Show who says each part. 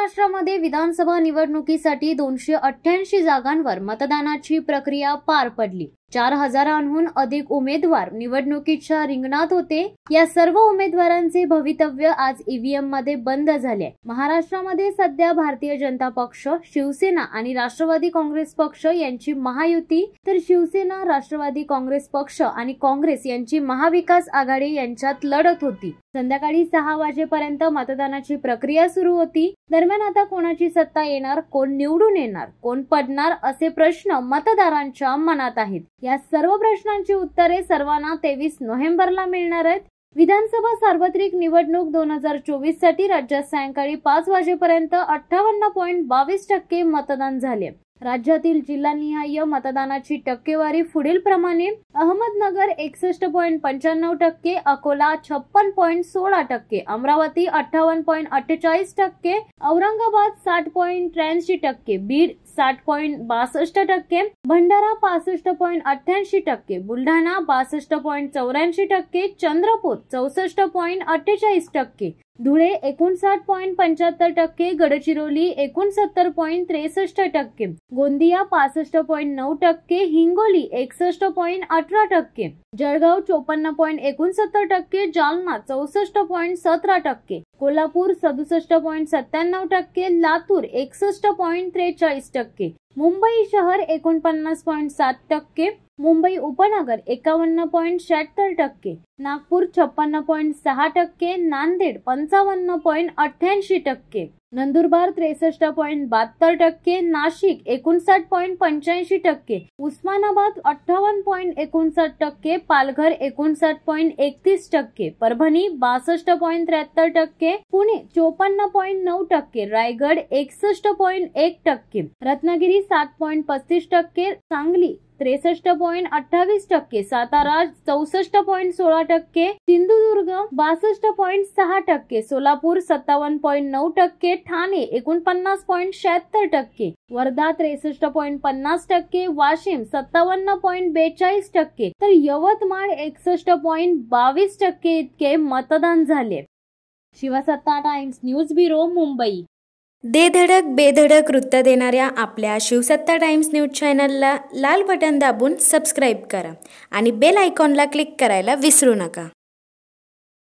Speaker 1: महाराष्ट्रामध्ये विधानसभा निवडणुकीसाठी 288 जागांवर मतदानाची प्रक्रिया पार पडली। 4000हून अधिक उमेदवार निवडणुकीच्या रिंगणात होते। या सर्व उमेदवारांचे भवितव्य आज ईव्हीएम मध्ये बंद झाले। महाराष्ट्रामध्ये सध्या भारतीय जनता पक्ष, शिवसेना आणि राष्ट्रवादी काँग्रेस पक्ष यांची महायुती, तर शिवसेना, राष्ट्रवादी काँग्रेस पक्ष आणि काँग्रेस यांची महाविकास आघाडी यांच्यात लढत होती। संध्याकाळी 6 वाजेपर्यंत मतदानाची प्रक्रिया सुरू होती। दरम्यान आता कोणाची सत्ता येणार, कोण निवडून येणार, कोण पडणार असे प्रश्न मतदारांच्या मनात आहेत। या सर्व प्रश्नांची उत्तरे सर्वांना 23 नोव्हेंबरला मिळणार आहेत। विधानसभा सार्वत्रिक निवडणूक 2024 साठी राज्यात सायंकाळी 5 वाजेपर्यंत 58.22% मतदान झाले। राज्यातील जिल्हानिहाय मतदानाची टक्केवारी पुढील प्रमाणे: अहमदनगर 61.95%, अकोला 56.16%, अमरावती 58.48%, औरंगाबाद 60.83%, बीड 60.62%, भंडारा 65.88%, बुलढाणा 62.84%, चंद्रपूर 64.48%, धुळे 59.75%, गडचिरोली 69.63%, गोंदिया 65.9%, हिंगोली 61.18%, जळगाव 54.69%, जालना 64.17%, कोल्हापूर 67.97%, लातूर 61.43%, मुंबई शहर 49.7%, मुंबई उपनगर 51.76%, नागपूर 56.6%, नांदेड 55.88%, नंदुरबार 63.72%, नाशिक 59.85%, उस्मानाबाद 58.59%, पालघर 59.31%, परभणी 62.73%, पुणे 54.9%, रायगड 61.1%, रत्नागिरी 7.35%, सांगली 63.28%, सातारा 64.16%, सिंधुदुर्ग 62.6%, सोलापूर 57.9%, ठाणे 49.76%, वर्धा 63.50%, वाशिम 57.42%, तर यवतमाळ 61.22% इतके मतदान झाले। शिवसत्ता टाइम्स न्यूज ब्युरो, मुंबई।
Speaker 2: दे धडक बेधडक वृत्त देणाऱ्या आपल्या शिवसत्ता टाइम्स न्यूज चॅनलला लाल बटन दाबून सबस्क्राईब करा आणि बेल आयकॉनला क्लिक करायला विसरू नका।